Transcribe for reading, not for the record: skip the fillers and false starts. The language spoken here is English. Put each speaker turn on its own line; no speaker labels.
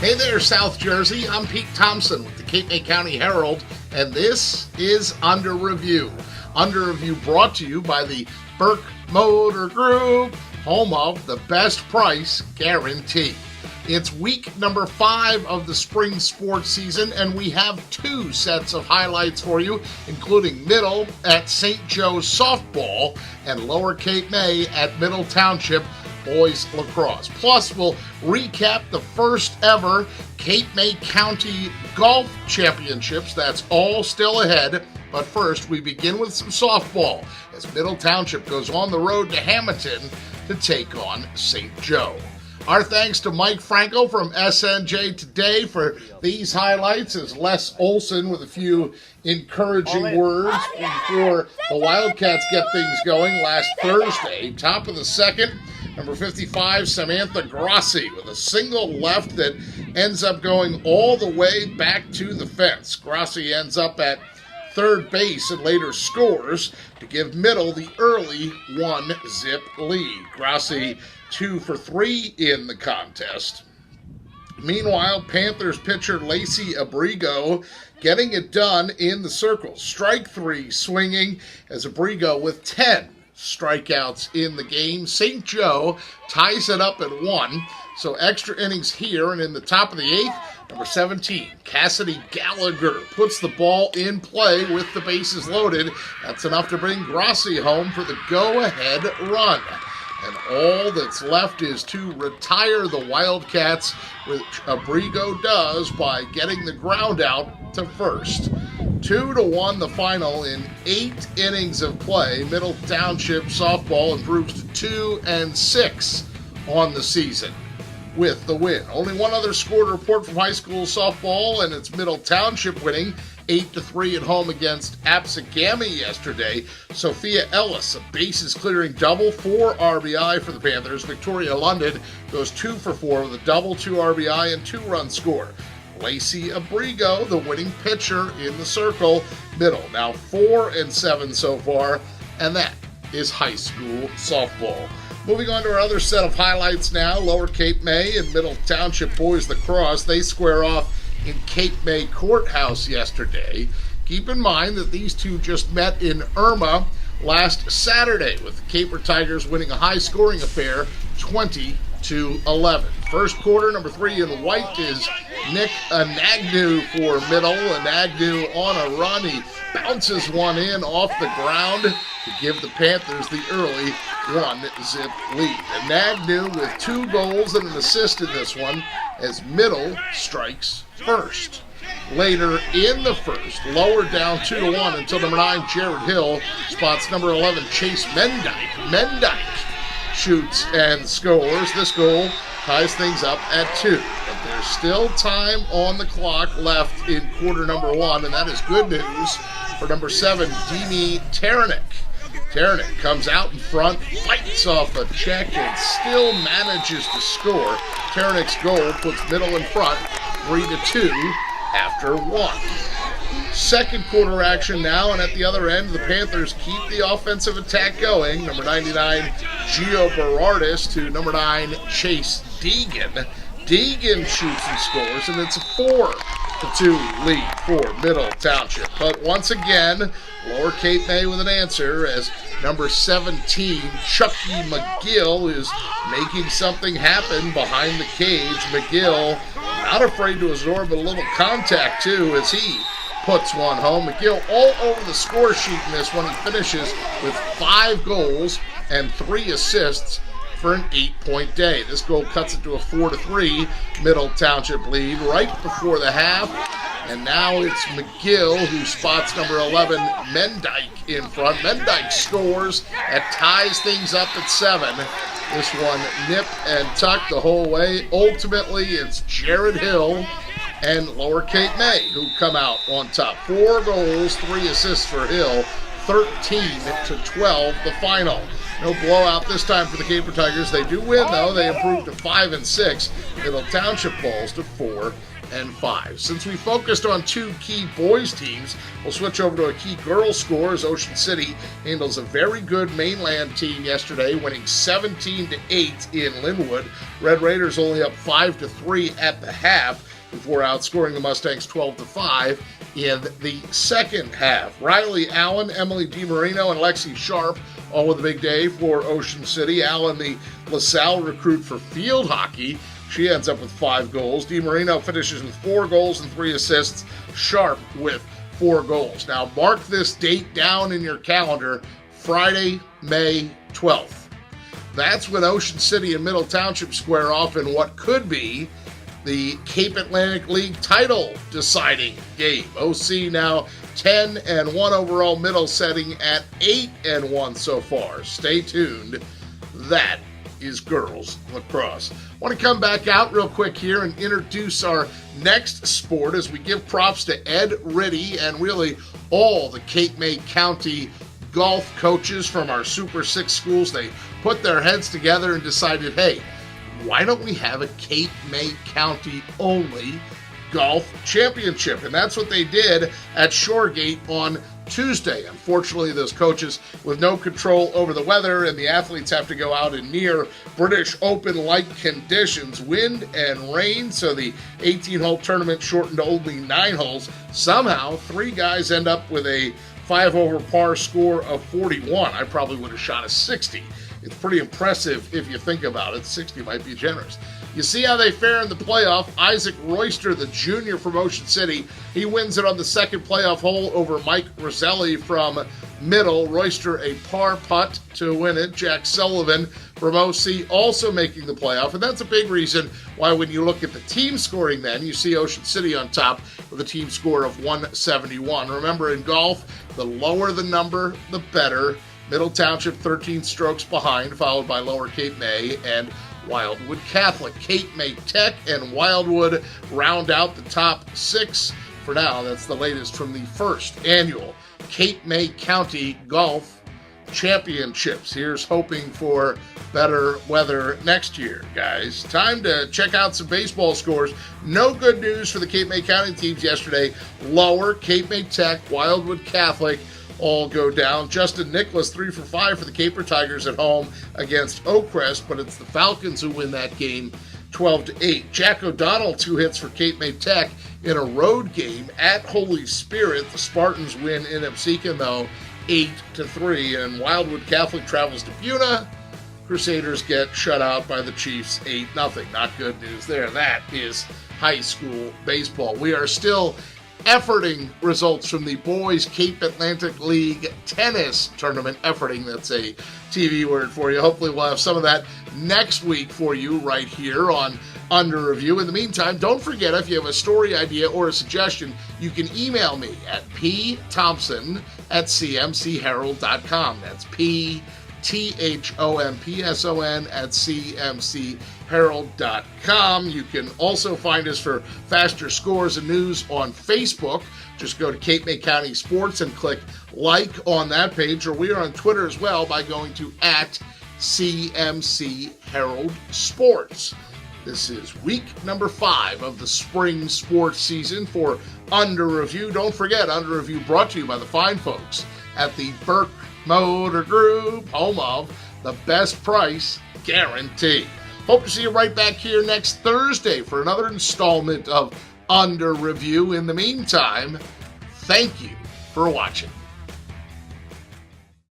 Hey there, South Jersey. I'm Pete Thompson with the Cape May County Herald, and this is Under Review. Under Review brought to you by the Burke Motor Group, home of the best price guarantee. It's week number 5 of the spring sports season, and we have 2 sets of highlights for you, including Middle at St. Joe's softball and Lower Cape May at Middle Township boys lacrosse. Plus, we'll recap the first ever Cape May County Golf Championships. That's all still ahead. But first, we begin with some softball as Middle Township goes on the road to Hamilton to take on St. Joe. Our thanks to Mike Franco from SNJ Today for these highlights, as Les Olson with a few encouraging words before the Wildcats get things going last Thursday. Top of the second, number 55, Samantha Grossi with a single left that ends up going all the way back to the fence. Grossi ends up at third base and later scores to give Middle the early 1-zip lead. Grossi 2 for 3 in the contest. Meanwhile, Panthers pitcher Lacey Abrigo getting it done in the circle. Strike 3 swinging as Abrigo with 10 strikeouts in the game. St. Joe ties it up at 1, so extra innings here, and in the top of the 8th, number 17, Cassidy Gallagher puts the ball in play with the bases loaded. That's enough to bring Grossi home for the go-ahead run. And all that's left is to retire the Wildcats, which Abrigo does by getting the ground out to first. 2-1 the final in 8 innings of play. Middle Township softball improves to 2-6 on the season with the win. Only one other score to report from high school softball, and it's Middle Township winning 8-3 at home against Absegami yesterday. Sophia Ellis, a bases clearing double, 4 RBI for the Panthers. Victoria London goes 2 for 4 with a double, 2 RBI, and 2-run score. Lacey Abrigo, the winning pitcher in the circle. Middle now 4-7 so far, and that is high school softball. Moving on to our other set of highlights now. Lower Cape May and Middle Township boys lacrosse. They square off in Cape May Courthouse yesterday. Keep in mind that these two just met in Irma last Saturday, with the Caper Tigers winning a high-scoring affair 20-11. First quarter, number 3 in white is Nick Anagnu for Middle. Anagnu on a run. He bounces one in off the ground to give the Panthers the early 1-zip lead. Anagnu with 2 goals and an assist in this one as Middle strikes first. Later in the first, lower down 2-1 until number 9, Jared Hill, spots number 11, Chase Mendyke. Mendyke shoots and scores. This goal ties things up at 2. But there's still time on the clock left in quarter number 1, and that is good news for number 7, Dimi Taranik. Taranik comes out in front, fights off a check, and still manages to score. Taranik's goal puts Middle in front, 3-2 after 1. Second quarter action now, and at the other end, the Panthers keep the offensive attack going. Number 99, Gio Berardis to number 9, Chase Deegan. Deegan shoots and scores, and it's a 4-2 lead for Middle Township. But once again, Lower Cape May with an answer as number 17, Chucky McGill, is making something happen behind the cage. McGill not afraid to absorb a little contact, too, as he puts one home. McGill all over the score sheet in this one. He finishes with 5 goals and 3 assists for an 8-point day. This goal cuts it to a 4-3 Middle Township lead right before the half. And now it's McGill who spots number 11, Mendyke, in front. Mendyke scores and ties things up at 7. This one nip and tuck the whole way. Ultimately, it's Jared Hill and Lower Cape May who come out on top. 4 goals, 3 assists for Hill. 13-12 the final. No blowout this time for the Caper Tigers. They do win, though. They improve to 5-6. Middle Township falls to 4 8-5. Since we focused on two key boys teams, we'll switch over to a key girls score as Ocean City handles a very good mainland team yesterday, winning 17-8 in Linwood. Red Raiders only up 5-3 at the half before outscoring the Mustangs 12-5 in the second half. Riley Allen, Emily DiMarino, and Lexi Sharp all with a big day for Ocean City. Allen, the LaSalle recruit for field hockey, she ends up with 5 goals. DiMarino finishes with 4 goals and 3 assists. Sharp with 4 goals. Now mark this date down in your calendar, Friday, May 12th. That's when Ocean City and Middle Township square off in what could be the Cape Atlantic League title deciding game. OC now 10-1 overall, Middle setting at 8-1 so far. Stay tuned. That is girls lacrosse. I want to come back out real quick here and introduce our next sport as we give props to Ed Ritty and really all the Cape May County golf coaches from our Super 6 schools. They put their heads together and decided, hey, why don't we have a Cape May County only golf championship? And that's what they did at Shoregate on Tuesday. Unfortunately, those coaches with no control over the weather and the athletes have to go out in near British Open-like conditions, wind and rain, so the 18-hole tournament shortened to only 9 holes. Somehow, 3 guys end up with a 5-over par score of 41. I probably would have shot a 60. It's pretty impressive if you think about it. 60 might be generous. You see how they fare in the playoff. Isaac Royster, the junior from Ocean City, he wins it on the second playoff hole over Mike Roselli from Middle. Royster a par putt to win it. Jack Sullivan from OC also making the playoff. And that's a big reason why when you look at the team scoring then, you see Ocean City on top with a team score of 171. Remember, in golf, the lower the number, the better. Middle Township 13 strokes behind, followed by Lower Cape May and Wildwood Catholic. Cape May Tech and Wildwood round out the top 6. For now, that's the latest from the first annual Cape May County Golf Championships. Here's hoping for better weather next year, guys. Time to check out some baseball scores. No good news for the Cape May County teams yesterday. Lower Cape May Tech, Wildwood Catholic all go down. Justin Nicholas 3 for 5 for the Caper Tigers at home against Oakcrest, but it's the Falcons who win that game 12-8. Jack O'Donnell 2 hits for Cape May Tech in a road game at Holy Spirit. The Spartans win in Absecon though 8-3, and Wildwood Catholic travels to Buna. Crusaders get shut out by the Chiefs 8-0. Not good news there. That is high school baseball. We are still efforting results from the Boys Cape Atlantic League Tennis Tournament. Efforting, that's a TV word for you. Hopefully we'll have some of that next week for you right here on Under Review. In the meantime, don't forget, if you have a story idea or a suggestion, you can email me at pthompson@cmcherald.com. That's PTHOMPSON@cmcherald.com. You can also find us for faster scores and news on Facebook. Just go to Cape May County Sports and click like on that page, or we are on Twitter as well by going to @CMC Herald Sports. This is week number 5 of the spring sports season for Under Review. Don't forget, Under Review brought to you by the fine folks at the Burke Motor Group, home of the best price guarantee. Hope to see you right back here next Thursday for another installment of Under Review. In the meantime, thank you for watching.